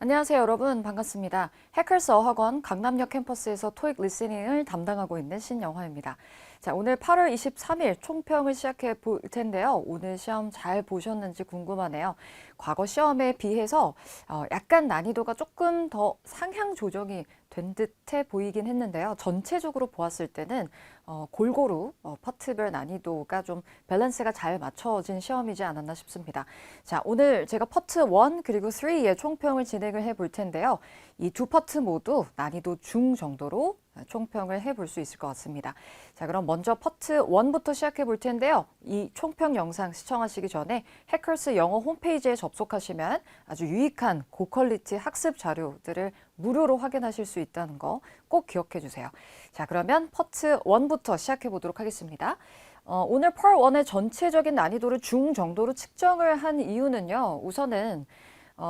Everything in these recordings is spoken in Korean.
안녕하세요, 여러분. 반갑습니다. 해커스 어학원 강남역 캠퍼스에서 토익 리스닝을 담당하고 있는 신영화입니다. 자, 오늘 8월 23일 총평을 시작해 볼 텐데요. 오늘 시험 잘 보셨는지 궁금하네요. 과거 시험에 비해서 약간 난이도가 조금 더 상향 조정이 된 듯해 보이긴 했는데요. 전체적으로 보았을 때는 골고루 파트별 난이도가 좀 밸런스가 잘 맞춰진 시험이지 않았나 싶습니다. 자, 오늘 제가 파트 1 그리고 3의 총평을 진행을 해볼 텐데요. 이 두 파트 모두 난이도 중 정도로 총평을 해볼 수 있을 것 같습니다. 자, 그럼 먼저 파트 1부터 시작해 볼 텐데요. 이 총평 영상 시청하시기 전에 해커스 영어 홈페이지에 접속하시면 아주 유익한 고퀄리티 학습 자료들을 무료로 확인하실 수 있다는 거 꼭 기억해 주세요. 자, 그러면 파트 1부터 시작해 보도록 하겠습니다. 오늘 파트 1의 전체적인 난이도를 중 정도로 측정을 한 이유는요. 우선은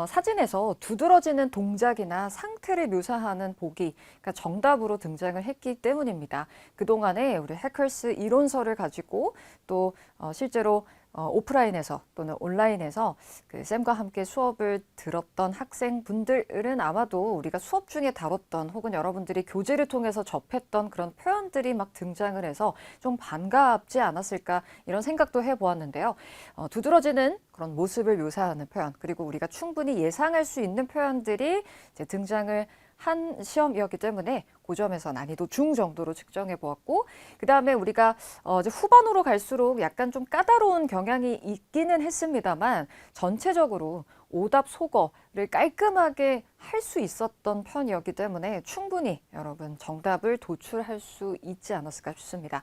사진에서 두드러지는 동작이나 상태를 묘사하는 보기, 그러니까 정답으로 등장을 했기 때문입니다. 그동안에 우리 해커스 이론서를 가지고 또 실제로 오프라인에서 또는 온라인에서 그 쌤과 함께 수업을 들었던 학생분들은 아마도 우리가 수업 중에 다뤘던 혹은 여러분들이 교재를 통해서 접했던 그런 표현들이 막 등장을 해서 좀 반갑지 않았을까 이런 생각도 해보았는데요. 두드러지는 그런 모습을 묘사하는 표현 그리고 우리가 충분히 예상할 수 있는 표현들이 이제 등장을 한 시험이었기 때문에 그 점에서 난이도 중 정도로 측정해 보았고 그 다음에 우리가 이제 후반으로 갈수록 약간 좀 까다로운 경향이 있기는 했습니다만 전체적으로 오답 소거를 깔끔하게 할 수 있었던 편이었기 때문에 충분히 여러분 정답을 도출할 수 있지 않았을까 싶습니다.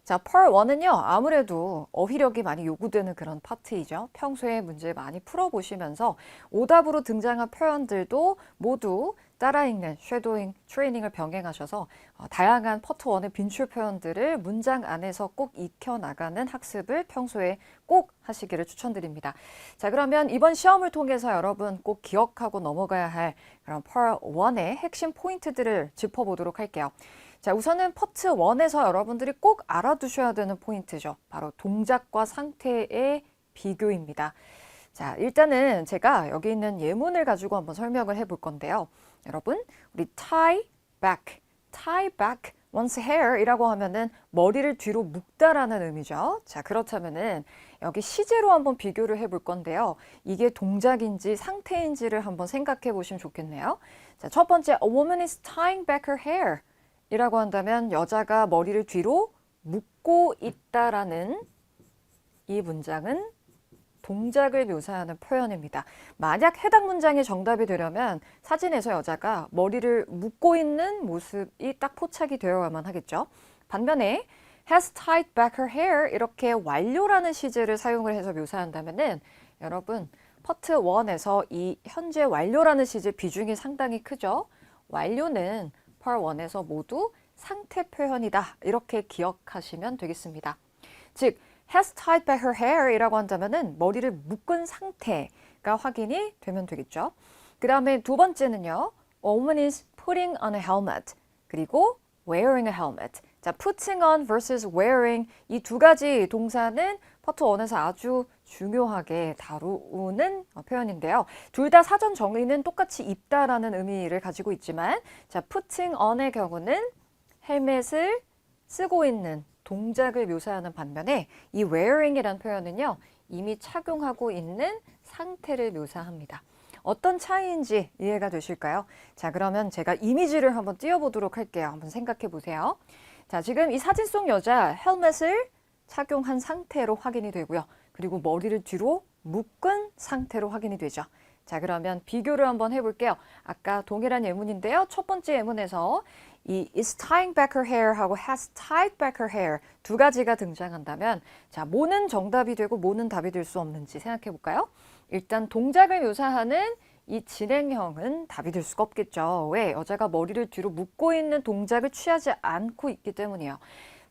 자, 파트 1은요, 아무래도 어휘력이 많이 요구되는 그런 파트이죠. 평소에 문제 많이 풀어보시면서 오답으로 등장한 표현들도 모두 따라 읽는 쉐도잉 트레이닝을 병행하셔서 다양한 파트 1의 빈출 표현들을 문장 안에서 꼭 익혀나가는 학습을 평소에 꼭 하시기를 추천드립니다. 자, 그러면 이번 시험을 통해서 여러분 꼭 기억하고 넘어가야 할 그런 파트 1의 핵심 포인트들을 짚어보도록 할게요. 자, 우선은 파트 1에서 여러분들이 꼭 알아두셔야 되는 포인트죠. 바로 동작과 상태의 비교입니다. 자, 일단은 제가 여기 있는 예문을 가지고 한번 설명을 해볼 건데요. 여러분, 우리 tie back one's hair 이라고 하면은 머리를 뒤로 묶다라는 의미죠. 자, 그렇다면은 여기 시제로 한번 비교를 해볼 건데요. 이게 동작인지 상태인지를 한번 생각해 보시면 좋겠네요. 자, 첫 번째, a woman is tying back her hair 이라고 한다면 여자가 머리를 뒤로 묶고 있다라는 이 문장은 동작을 묘사하는 표현입니다. 만약 해당 문장이 정답이 되려면 사진에서 여자가 머리를 묶고 있는 모습이 딱 포착이 되어야만 하겠죠. 반면에 has tied back her hair 이렇게 완료라는 시제를 사용을 해서 묘사한다면은 여러분 파트 1에서 이 현재 완료라는 시제 비중이 상당히 크죠. 완료는 파트 1에서 모두 상태 표현이다. 이렇게 기억하시면 되겠습니다. 즉 has tied back her hair 이라고 한다면은 머리를 묶은 상태가 확인이 되면 되겠죠. 그 다음에 두 번째는요. A woman is putting on a helmet. 그리고 wearing a helmet. 자, putting on versus wearing 이 두 가지 동사는 파트 1에서 아주 중요하게 다루는 표현인데요. 둘 다 사전 정의는 똑같이 입다라는 의미를 가지고 있지만 자, putting on의 경우는 헬멧을 쓰고 있는 동작을 묘사하는 반면에 이 wearing이라는 표현은요. 이미 착용하고 있는 상태를 묘사합니다. 어떤 차이인지 이해가 되실까요? 자, 그러면 제가 이미지를 한번 띄워보도록 할게요. 한번 생각해 보세요. 자, 지금 이 사진 속 여자 헬멧을 착용한 상태로 확인이 되고요. 그리고 머리를 뒤로 묶은 상태로 확인이 되죠. 자, 그러면 비교를 한번 해볼게요. 아까 동일한 예문인데요. 첫 번째 예문에서 이 is tying back her hair 하고 has tied back her hair 두 가지가 등장한다면 자, 뭐는 정답이 되고 뭐는 답이 될 수 없는지 생각해 볼까요? 일단 동작을 묘사하는 이 진행형은 답이 될 수가 없겠죠. 왜? 여자가 머리를 뒤로 묶고 있는 동작을 취하지 않고 있기 때문이에요.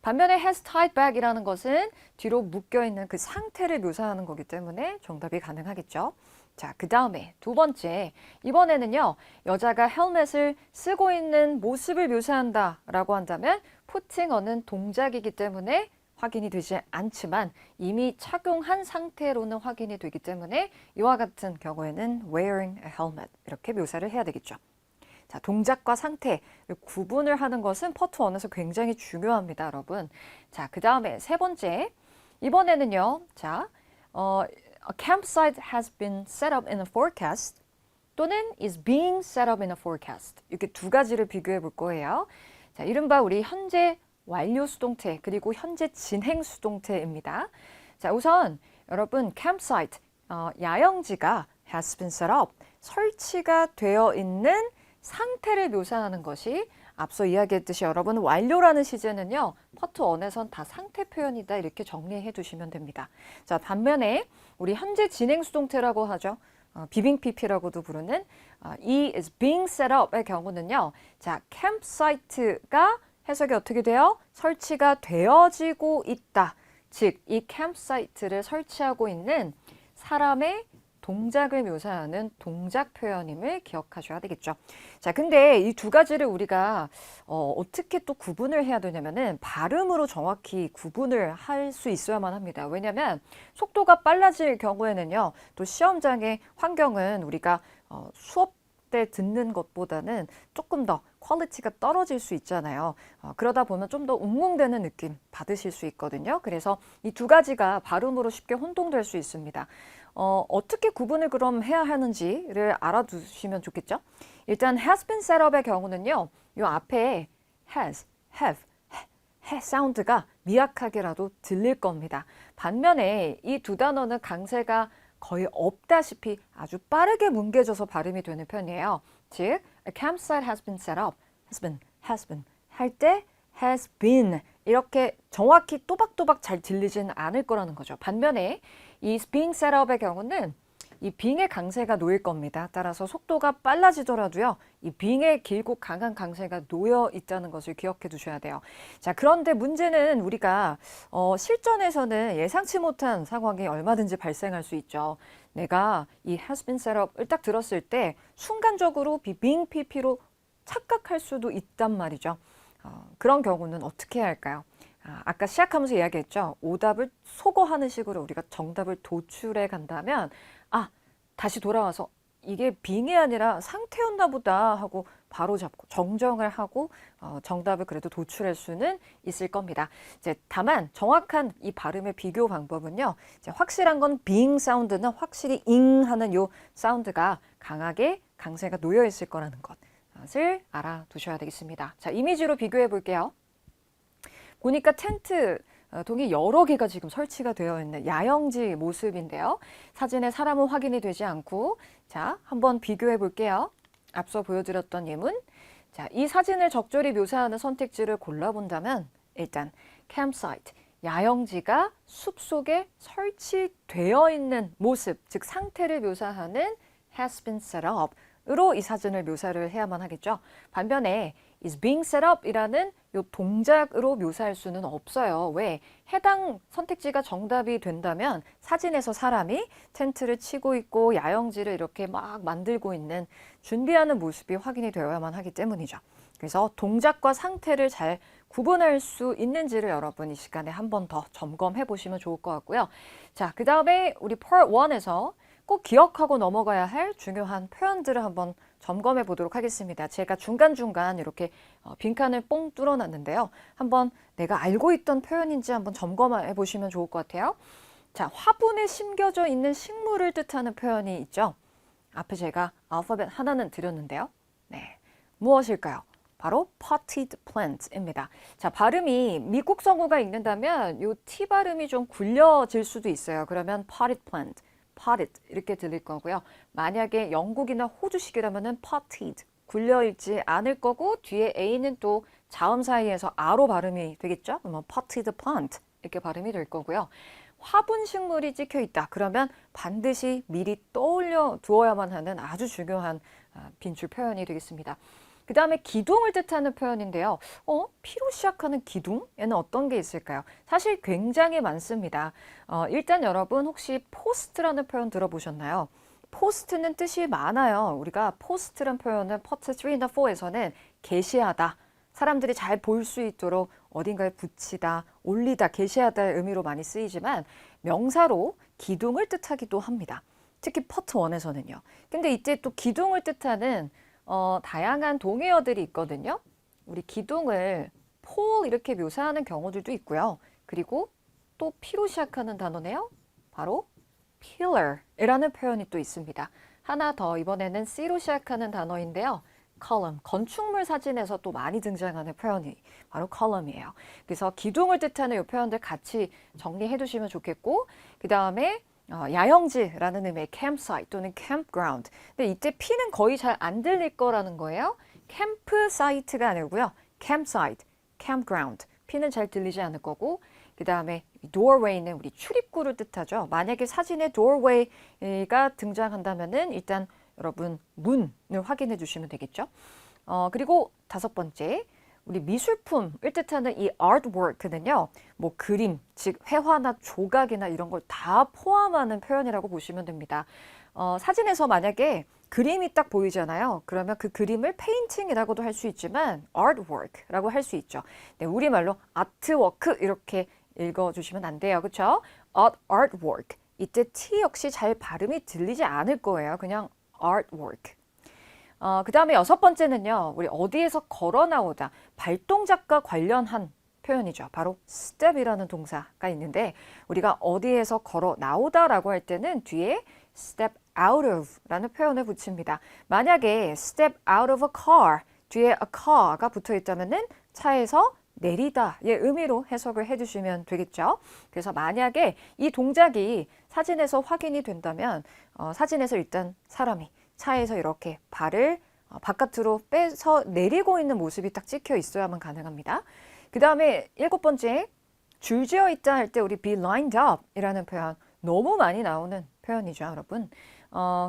반면에 has tied back 이라는 것은 뒤로 묶여있는 그 상태를 묘사하는 거기 때문에 정답이 가능하겠죠. 자, 그 다음에 두 번째, 이번에는요, 여자가 헬멧을 쓰고 있는 모습을 묘사한다 라고 한다면 putting on은 동작이기 때문에 확인이 되지 않지만 이미 착용한 상태로는 확인이 되기 때문에 이와 같은 경우에는 wearing a helmet 이렇게 묘사를 해야 되겠죠. 자, 동작과 상태 구분을 하는 것은 파트 1에서 굉장히 중요합니다, 여러분. 자, 그 다음에 세 번째. 이번에는요. 자, a campsite has been set up in a forecast 또는 is being set up in a forecast. 이렇게 두 가지를 비교해 볼 거예요. 자, 이른바 우리 현재 완료 수동태 그리고 현재 진행 수동태입니다. 자, 우선 여러분 campsite 야영지가 has been set up 설치가 되어 있는 상태를 묘사하는 것이 앞서 이야기했듯이 여러분 완료라는 시제는요. 파트 1에선 다 상태 표현이다 이렇게 정리해 두시면 됩니다. 자, 반면에 우리 현재 진행 수동태라고 하죠. 비빙 PP라고도 부르는 이 is being set up의 경우는요. 자, campsite가 해석이 어떻게 돼요? 설치가 되어지고 있다. 즉, 이 campsite를 설치하고 있는 사람의 동작을 묘사하는 동작 표현임을 기억하셔야 되겠죠. 자, 근데 이 두 가지를 우리가 어떻게 또 구분을 해야 되냐면은 발음으로 정확히 구분을 할 수 있어야만 합니다. 왜냐하면 속도가 빨라질 경우에는요, 또 시험장의 환경은 우리가 수업 때 듣는 것보다는 조금 더 퀄리티가 떨어질 수 있잖아요. 그러다 보면 좀 더 웅웅대는 느낌 받으실 수 있거든요. 그래서 이 두 가지가 발음으로 쉽게 혼동될 수 있습니다. 어떻게 구분을 그럼 해야 하는지를 알아두시면 좋겠죠? 일단 has been set up의 경우는요. 이 앞에 has, have, 해 사운드가 미약하게라도 들릴 겁니다. 반면에 이 두 단어는 강세가 거의 없다시피 아주 빠르게 뭉개져서 발음이 되는 편이에요. 즉, a campsite has been set up, has been 할 때 has been 이렇게 정확히 또박또박 잘 들리진 않을 거라는 거죠. 반면에 이 being set up의 경우는 이 being의 강세가 놓일 겁니다. 따라서 속도가 빨라지더라도요. 이 being의 길고 강한 강세가 놓여 있다는 것을 기억해 두셔야 돼요. 자, 그런데 문제는 우리가 실전에서는 예상치 못한 상황이 얼마든지 발생할 수 있죠. 내가 이 has been set up을 딱 들었을 때 순간적으로 being PP로 착각할 수도 있단 말이죠. 그런 경우는 어떻게 해야 할까요? 아까 시작하면서 이야기했죠. 오답을 소거하는 식으로 우리가 정답을 도출해 간다면 다시 돌아와서 이게 빙이 아니라 상태였나 보다 하고 바로 잡고 정정을 하고 정답을 그래도 도출할 수는 있을 겁니다. 이제 다만 정확한 이 발음의 비교 방법은요. 이제 확실한 건 being 사운드는 확실히 ing 하는 요 사운드가 강하게 강세가 놓여 있을 거라는 것을 알아두셔야 되겠습니다. 자, 이미지로 비교해 볼게요. 보니까 텐트 동이 여러 개가 지금 설치가 되어 있는 야영지 모습인데요. 사진에 사람은 확인이 되지 않고 자, 한번 비교해 볼게요. 앞서 보여드렸던 예문. 자, 이 사진을 적절히 묘사하는 선택지를 골라본다면 일단 campsite, 야영지가 숲속에 설치되어 있는 모습, 즉 상태를 묘사하는 has been set up 으로 이 사진을 묘사를 해야만 하겠죠. 반면에 is being set up 이라는 요 동작으로 묘사할 수는 없어요. 왜? 해당 선택지가 정답이 된다면 사진에서 사람이 텐트를 치고 있고 야영지를 이렇게 막 만들고 있는 준비하는 모습이 확인이 되어야만 하기 때문이죠. 그래서 동작과 상태를 잘 구분할 수 있는지를 여러분 이 시간에 한 번 더 점검해 보시면 좋을 것 같고요. 자, 그 다음에 우리 Part 1에서 꼭 기억하고 넘어가야 할 중요한 표현들을 한번 점검해 보도록 하겠습니다. 제가 중간중간 이렇게 빈칸을 뽕 뚫어놨는데요. 한번 내가 알고 있던 표현인지 한번 점검해 보시면 좋을 것 같아요. 자, 화분에 심겨져 있는 식물을 뜻하는 표현이 있죠. 앞에 제가 알파벳 하나는 드렸는데요. 네, 무엇일까요? 바로 potted plant입니다. 자, 발음이 미국 성우가 읽는다면 이 T 발음이 좀 굴려질 수도 있어요. 그러면 potted plant. potted 이렇게 들릴 거고요. 만약에 영국이나 호주식이라면은 potted 굴려 읽지 않을 거고 뒤에 A는 또 자음 사이에서 R로 발음이 되겠죠. 그러면 potted plant 이렇게 발음이 될 거고요. 화분 식물이 찍혀 있다. 그러면 반드시 미리 떠올려 두어야만 하는 아주 중요한 빈줄 표현이 되겠습니다. 그 다음에 기둥을 뜻하는 표현인데요. P로 시작하는 기둥에는 어떤 게 있을까요? 사실 굉장히 많습니다. 일단 여러분 혹시 포스트라는 표현 들어보셨나요? 포스트는 뜻이 많아요. 우리가 포스트란 표현은 파트 3나 4에서는 게시하다. 사람들이 잘 볼 수 있도록 어딘가에 붙이다, 올리다, 게시하다의 의미로 많이 쓰이지만 명사로 기둥을 뜻하기도 합니다. 특히 파트 1에서는요. 근데 이때 또 기둥을 뜻하는 다양한 동의어들이 있거든요. 우리 기둥을 pole 이렇게 묘사하는 경우들도 있고요. 그리고 또 P로 시작하는 단어네요. 바로 pillar이라는 표현이 또 있습니다. 하나 더 이번에는 C로 시작하는 단어인데요. column, 건축물 사진에서 또 많이 등장하는 표현이 바로 column이에요. 그래서 기둥을 뜻하는 이 표현들 같이 정리해 두시면 좋겠고 그 다음에 야영지라는 의미의 campsite 또는 campground. 근데 이때 P는 거의 잘 안 들릴 거라는 거예요. campsite가 아니고요. campsite, campground. P는 잘 들리지 않을 거고 그 다음에 doorway는 우리 출입구를 뜻하죠. 만약에 사진에 doorway가 등장한다면은 일단 여러분 문을 확인해 주시면 되겠죠. 그리고 5번째 우리 미술품을 뜻하는 이 artwork는요. 뭐 그림, 즉 회화나 조각이나 이런 걸 다 포함하는 표현이라고 보시면 됩니다. 사진에서 만약에 그림이 딱 보이잖아요. 그러면 그 그림을 페인팅이라고도 할 수 있지만 artwork라고 할 수 있죠. 네, 우리말로 아트워크 이렇게 읽어주시면 안 돼요. 그렇죠? artwork. 이때 T 역시 잘 발음이 들리지 않을 거예요. 그냥 artwork. 그 다음에 6번째는요. 우리 어디에서 걸어 나오다. 발동작과 관련한 표현이죠. 바로 step이라는 동사가 있는데 우리가 어디에서 걸어 나오다라고 할 때는 뒤에 step out of 라는 표현을 붙입니다. 만약에 step out of a car 뒤에 a car가 붙어 있다면은 차에서 내리다의 의미로 해석을 해주시면 되겠죠. 그래서 만약에 이 동작이 사진에서 확인이 된다면 사진에서 일단 사람이 차에서 이렇게 발을 바깥으로 빼서 내리고 있는 모습이 딱 찍혀 있어야만 가능합니다. 그 다음에 7번째 줄지어 있다 할 때 우리 be lined up 이라는 표현 너무 많이 나오는 표현이죠, 여러분.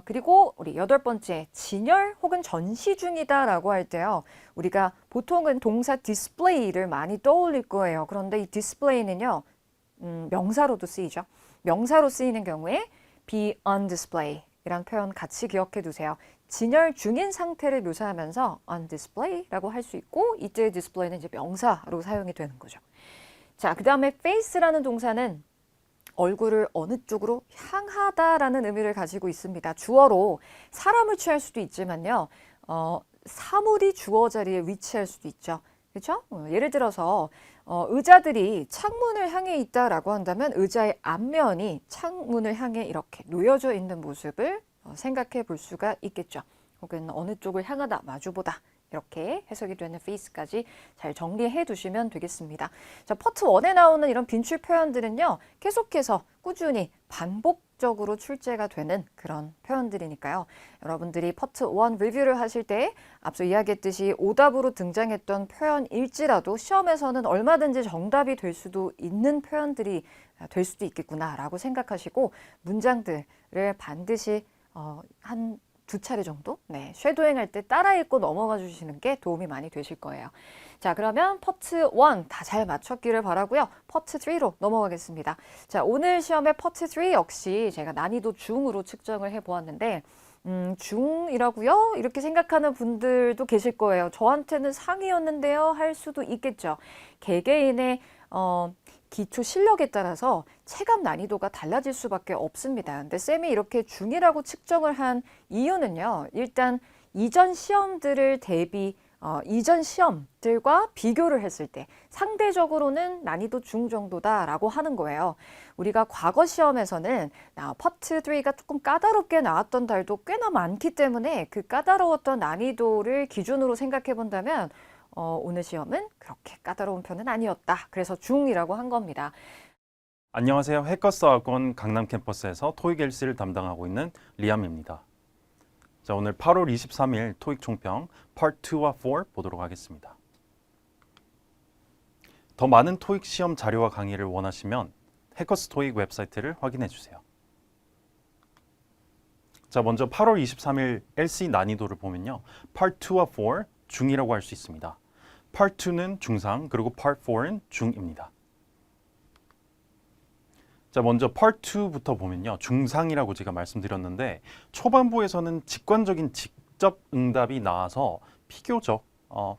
그리고 우리 8번째 진열 혹은 전시 중이다 라고 할 때요. 우리가 보통은 동사 display를 많이 떠올릴 거예요. 그런데 이 display는요. 명사로도 쓰이죠. 명사로 쓰이는 경우에 be on display 이란 표현 같이 기억해 두세요. 진열 중인 상태를 묘사하면서 on display라고 할 수 있고 이때 display는 이제 명사로 사용이 되는 거죠. 자, 그 다음에 face라는 동사는 얼굴을 어느 쪽으로 향하다라는 의미를 가지고 있습니다. 주어로 사람을 취할 수도 있지만요. 사물이 주어 자리에 위치할 수도 있죠. 그렇죠? 예를 들어서 의자들이 창문을 향해 있다라고 한다면 의자의 앞면이 창문을 향해 이렇게 놓여져 있는 모습을 생각해 볼 수가 있겠죠. 혹은 어느 쪽을 향하다, 마주보다 이렇게 해석이 되는 face까지 잘 정리해 두시면 되겠습니다. 자, 파트 1에 나오는 이런 빈출 표현들은요. 계속해서 꾸준히 반복적으로 출제가 되는 그런 표현들이니까요. 여러분들이 파트 1 리뷰를 하실 때 앞서 이야기했듯이 오답으로 등장했던 표현일지라도 시험에서는 얼마든지 정답이 될 수도 있는 표현들이 될 수도 있겠구나라고 생각하시고 문장들을 반드시 한 2차례 정도 쉐도잉 할 때 따라 읽고 넘어가 주시는 게 도움이 많이 되실 거예요. 자, 그러면 파트 1 다 잘 맞췄기를 바라고요. 파트 3로 넘어가겠습니다. 자, 오늘 시험의 파트 3 역시 제가 난이도 중으로 측정을 해 보았는데 중이라고요? 이렇게 생각하는 분들도 계실 거예요. 저한테는 상이었는데요 할 수도 있겠죠. 개개인의 기초 실력에 따라서 체감 난이도가 달라질 수밖에 없습니다. 근데 쌤이 이렇게 중이라고 측정을 한 이유는요. 일단 이전 시험들을 이전 시험들과 비교를 했을 때 상대적으로는 난이도 중 정도다라고 하는 거예요. 우리가 과거 시험에서는 파트 3가 조금 까다롭게 나왔던 달도 꽤나 많기 때문에 그 까다로웠던 난이도를 기준으로 생각해 본다면 오늘 시험은 그렇게 까다로운 편은 아니었다. 그래서 중이라고 한 겁니다. 안녕하세요. 해커스 학원 강남 캠퍼스에서 토익 LC를 담당하고 있는 리암입니다. 자, 오늘 8월 23일 토익 총평 Part 2와 4 보도록 하겠습니다. 더 많은 토익 시험 자료와 강의를 원하시면 해커스 토익 웹사이트를 확인해 주세요. 자, 먼저 8월 23일 LC 난이도를 보면요. Part 2와 4 중이라고 할 수 있습니다. Part 2는 중상, 그리고 Part 4는 중입니다. 자, 먼저 Part 2부터 보면요. 중상이라고 제가 말씀드렸는데 초반부에서는 직관적인 직접 응답이 나와서 비교적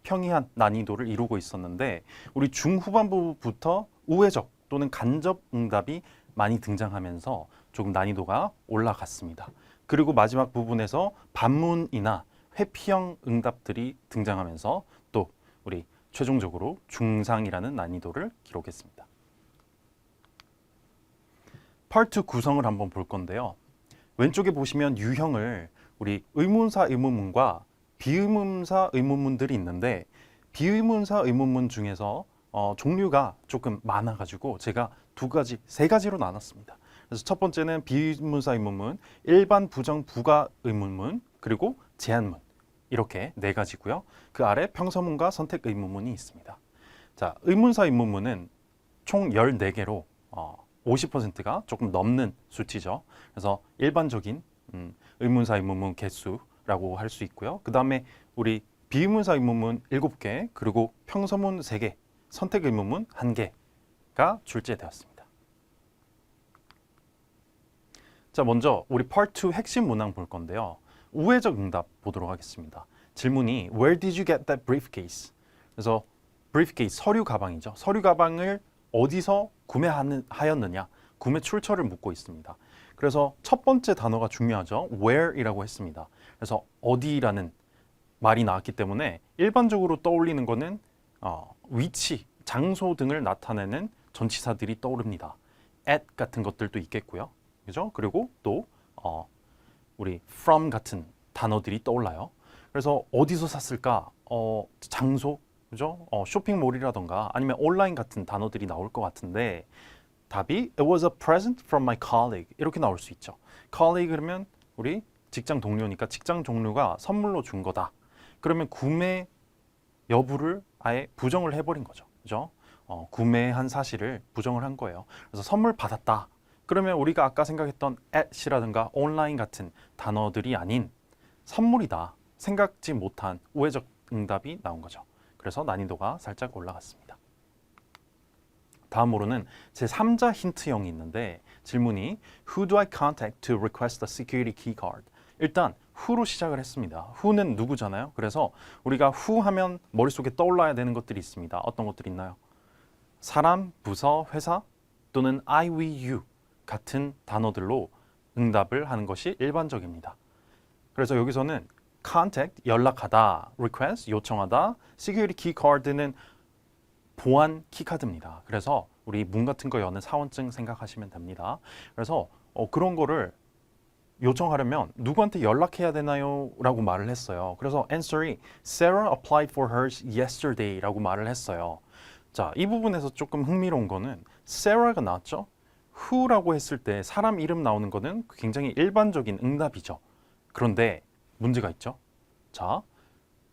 평이한 난이도를 이루고 있었는데 우리 중후반부부터 우회적 또는 간접 응답이 많이 등장하면서 조금 난이도가 올라갔습니다. 그리고 마지막 부분에서 반문이나 회피형 응답들이 등장하면서 또 우리 최종적으로 중상이라는 난이도를 기록했습니다. 파트 2 구성을 한번 볼 건데요. 왼쪽에 보시면 유형을 우리 의문사 의문문과 비의문사 의문문들이 있는데 비의문사 의문문 중에서 종류가 조금 많아가지고 제가 세 가지로 나눴습니다. 그래서 첫 번째는 비의문사 의문문, 일반 부정 부가 의문문, 그리고 제한문 이렇게 네 가지고요. 그 아래 평서문과 선택 의문문이 있습니다. 자, 의문사 의문문은 총 14개로 50%가 조금 넘는 수치죠. 그래서 일반적인 의문사 의문문 개수라고 할 수 있고요. 그 다음에 우리 비의문사 의문문 7개, 그리고 평서문 3개, 선택 의문문 1개가 출제되었습니다. 자, 먼저 우리 Part 2 핵심 문항 볼 건데요. 우회적 응답 보도록 하겠습니다. 질문이 Where did you get that briefcase? 그래서 briefcase, 서류 가방이죠. 서류 가방을 어디서 구매하였느냐, 구매 출처를 묻고 있습니다. 그래서 첫 번째 단어가 중요하죠. where이라고 했습니다. 그래서 어디라는 말이 나왔기 때문에 일반적으로 떠올리는 거는 위치, 장소 등을 나타내는 전치사들이 떠오릅니다. at 같은 것들도 있겠고요. 그죠? 그리고 또 우리 from 같은 단어들이 떠올라요. 그래서 어디서 샀을까? 장소, 그죠? 쇼핑몰이라던가 아니면 온라인 같은 단어들이 나올 것 같은데 답이 It was a present from my colleague 이렇게 나올 수 있죠. colleague 그러면 우리 직장 동료니까 직장 동료가 선물로 준 거다. 그러면 구매 여부를 아예 부정을 해버린 거죠. 그죠? 구매한 사실을 부정을 한 거예요. 그래서 선물 받았다. 그러면 우리가 아까 생각했던 at이라든가 온라인 같은 단어들이 아닌 선물이다. 생각지 못한 우회적 응답이 나온 거죠. 그래서 난이도가 살짝 올라갔습니다. 다음으로는 제3자 힌트형이 있는데 질문이 Who do I contact to request a security key card? 일단 who로 시작을 했습니다. who는 누구잖아요. 그래서 우리가 who 하면 머릿속에 떠올라야 되는 것들이 있습니다. 어떤 것들이 있나요? 사람, 부서, 회사 또는 I, we, you 같은 단어들로 응답을 하는 것이 일반적입니다. 그래서 여기서는 contact, 연락하다, request, 요청하다, security key card는 보안 키카드입니다. 그래서 우리 문 같은 거 여는 사원증 생각하시면 됩니다. 그래서 그런 거를 요청하려면 누구한테 연락해야 되나요? 라고 말을 했어요. 그래서 answer이 Sarah applied for hers yesterday 라고 말을 했어요. 자, 이 부분에서 조금 흥미로운 거는 Sarah가 나왔죠? who라고 했을 때 사람 이름 나오는 거는 굉장히 일반적인 응답이죠. 그런데 문제가 있죠. 자,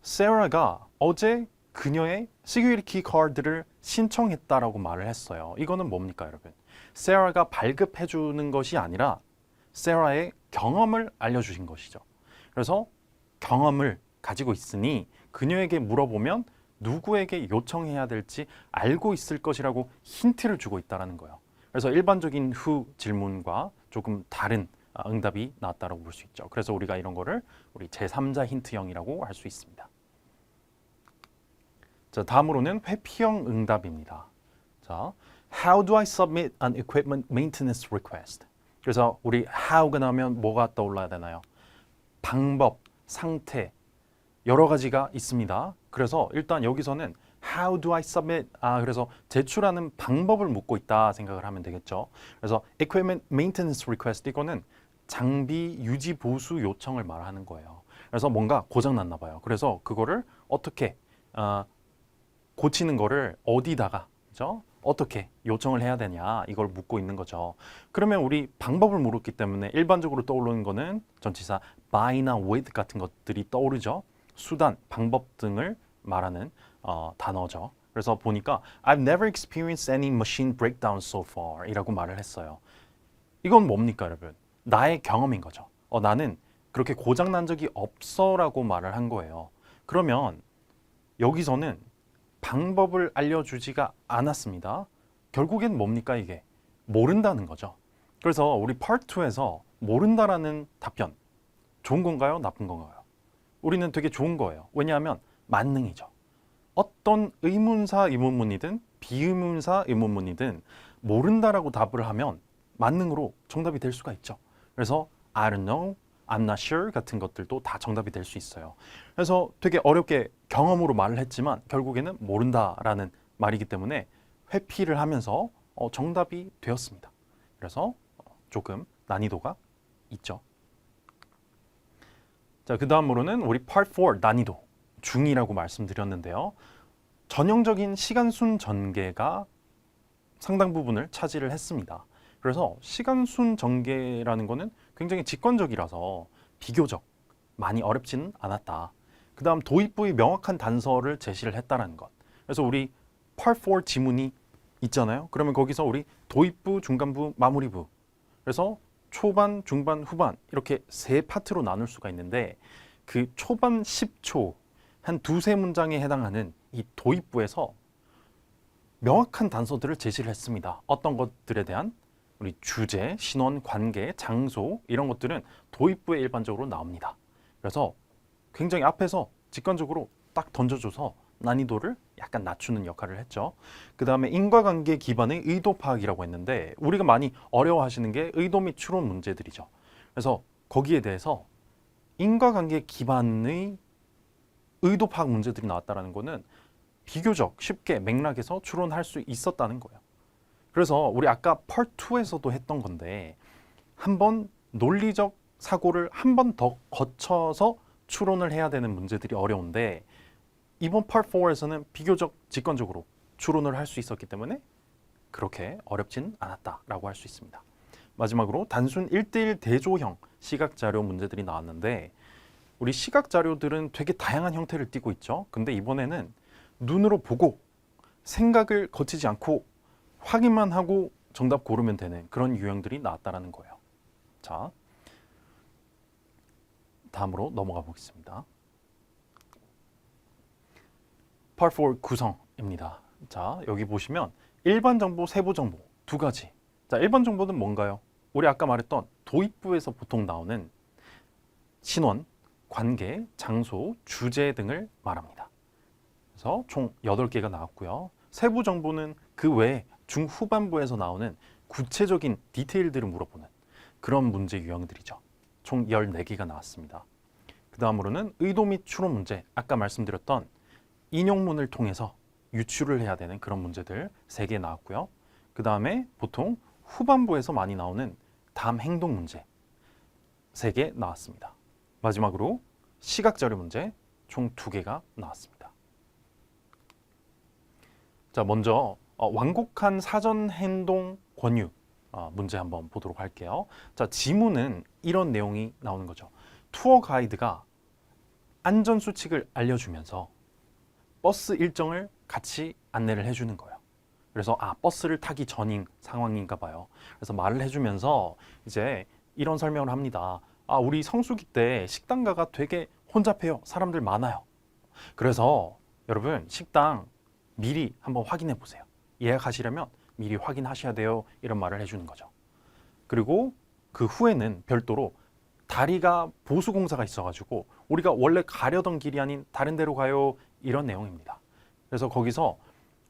Sarah가 어제 그녀의 security key card를 신청했다라고 말을 했어요. 이거는 뭡니까, 여러분? Sarah가 발급해 주는 것이 아니라 Sarah의 경험을 알려주신 것이죠. 그래서 경험을 가지고 있으니 그녀에게 물어보면 누구에게 요청해야 될지 알고 있을 것이라고 힌트를 주고 있다는 거예요. 그래서 일반적인 who 질문과 조금 다른 응답이 나왔다고 볼 수 있죠. 그래서 우리가 이런 거를 우리 제3자 힌트형이라고 할 수 있습니다. 자, 다음으로는 회피형 응답입니다. 자, How do I submit an equipment maintenance request? 그래서 우리 how가 나오면 뭐가 떠올라야 되나요? 방법, 상태, 여러 가지가 있습니다. 그래서 일단 여기서는 How do I submit? 그래서 제출하는 방법을 묻고 있다 생각을 하면 되겠죠. 그래서 equipment maintenance request 이거는 장비 유지 보수 요청을 말하는 거예요. 그래서 뭔가 고장 났나 봐요. 그래서 그거를 어떻게 고치는 거를 어디다가, 그죠? 어떻게 요청을 해야 되냐 이걸 묻고 있는 거죠. 그러면 우리 방법을 물었기 때문에 일반적으로 떠오르는 거는 전치사 by나 with 같은 것들이 떠오르죠. 수단, 방법 등을 말하는 단어죠. 그래서 보니까 I've never experienced any machine breakdown so far 이라고 말을 했어요. 이건 뭡니까, 여러분? 나의 경험인 거죠. 나는 그렇게 고장 난 적이 없어 라고 말을 한 거예요. 그러면 여기서는 방법을 알려주지가 않았습니다. 결국엔 뭡니까, 이게? 모른다는 거죠. 그래서 우리 Part 2에서 모른다라는 답변 좋은 건가요? 나쁜 건가요? 우리는 되게 좋은 거예요. 왜냐하면 만능이죠. 어떤 의문사 의문문이든 비의문사 의문문이든 모른다라고 답을 하면 만능으로 정답이 될 수가 있죠. 그래서 I don't know, I'm not sure 같은 것들도 다 정답이 될 수 있어요. 그래서 되게 어렵게 경험으로 말을 했지만 결국에는 모른다라는 말이기 때문에 회피를 하면서 정답이 되었습니다. 그래서 조금 난이도가 있죠. 자, 그 다음으로는 우리 Part 4 난이도 중이라고 말씀드렸는데요. 전형적인 시간순 전개가 상당 부분을 차지를 했습니다. 그래서 시간순 전개라는 거는 굉장히 직관적이라서 비교적 많이 어렵지는 않았다. 그 다음 도입부의 명확한 단서를 제시를 했다는 것. 그래서 우리 Part 4 지문이 있잖아요. 그러면 거기서 우리 도입부, 중간부, 마무리부. 그래서 초반, 중반, 후반 이렇게 세 파트로 나눌 수가 있는데 그 초반 10초 한 두세 문장에 해당하는 이 도입부에서 명확한 단서들을 제시를 했습니다. 어떤 것들에 대한 우리 주제, 신원, 관계, 장소 이런 것들은 도입부에 일반적으로 나옵니다. 그래서 굉장히 앞에서 직관적으로 딱 던져줘서 난이도를 약간 낮추는 역할을 했죠. 그 다음에 인과관계 기반의 의도 파악이라고 했는데 우리가 많이 어려워하시는 게 의도 및 추론 문제들이죠. 그래서 거기에 대해서 인과관계 기반의 의도 파악 문제들이 나왔다는 거는 비교적 쉽게 맥락에서 추론할 수 있었다는 거예요. 그래서 우리 아까 Part 2에서도 했던 건데 한번 논리적 사고를 한 번 더 거쳐서 추론을 해야 되는 문제들이 어려운데 이번 Part 4에서는 비교적 직관적으로 추론을 할 수 있었기 때문에 그렇게 어렵진 않았다라고 할 수 있습니다. 마지막으로 단순 1대1 대조형 시각자료 문제들이 나왔는데 우리 시각자료들은 되게 다양한 형태를 띠고 있죠. 근데 이번에는 눈으로 보고 생각을 거치지 않고 확인만 하고 정답 고르면 되는 그런 유형들이 나왔다는 거예요. 자, 다음으로 넘어가 보겠습니다. Part 4 구성입니다. 자, 여기 보시면 일반 정보, 세부 정보 두 가지. 자, 일반 정보는 뭔가요? 우리 아까 말했던 도입부에서 보통 나오는 신원, 관계, 장소, 주제 등을 말합니다. 그래서 총 8개가 나왔고요. 세부 정보는 그 외에 중후반부에서 나오는 구체적인 디테일들을 물어보는 그런 문제 유형들이죠. 총 14개가 나왔습니다. 그 다음으로는 의도 및 추론 문제, 아까 말씀드렸던 인용문을 통해서 유추를 해야 되는 그런 문제들 3개 나왔고요. 그 다음에 보통 후반부에서 많이 나오는 다음 행동 문제 3개 나왔습니다. 마지막으로 시각자료 문제 총 2개가 나왔습니다. 자, 먼저 완곡한 사전 행동 권유 문제 한번 보도록 할게요. 자, 지문은 이런 내용이 나오는 거죠. 투어 가이드가 안전 수칙을 알려주면서 버스 일정을 같이 안내를 해주는 거예요. 그래서 버스를 타기 전인 상황인가 봐요. 그래서 말을 해주면서 이제 이런 설명을 합니다. 우리 성수기 때 식당가가 되게 혼잡해요. 사람들 많아요. 그래서 여러분 식당 미리 한번 확인해 보세요. 예약하시려면 미리 확인하셔야 돼요. 이런 말을 해주는 거죠. 그리고 그 후에는 별도로 다리가 보수공사가 있어가지고 우리가 원래 가려던 길이 아닌 다른 데로 가요. 이런 내용입니다. 그래서 거기서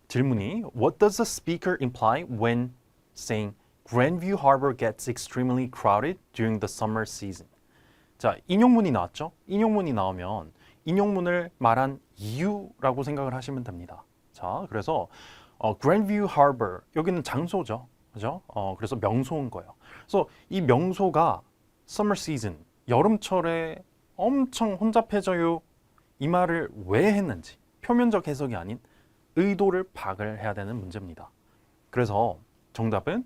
질문이 What does the speaker imply when saying Grandview Harbor gets extremely crowded during the summer season? 자, 인용문이 나왔죠? 인용문이 나오면 인용문을 말한 이유라고 생각을 하시면 됩니다. 자, 그래서 Grandview Harbor 여기는 장소죠, 그죠? 그래서 명소인 거예요. 그래서 이 명소가 summer season 여름철에 엄청 혼잡해져요. 이 말을 왜 했는지 표면적 해석이 아닌 의도를 파악을 해야 되는 문제입니다. 그래서 정답은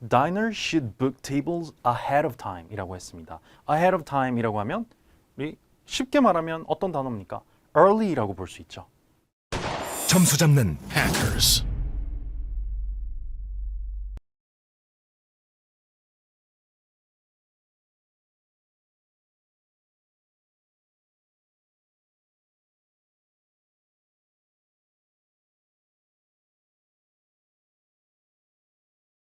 Diners should book tables ahead of time 이라고 했습니다. ahead of time 이라고 하면 우리 쉽게 말하면 어떤 단어입니까? early라고 볼 수 있죠. 점수 잡는 Hackers.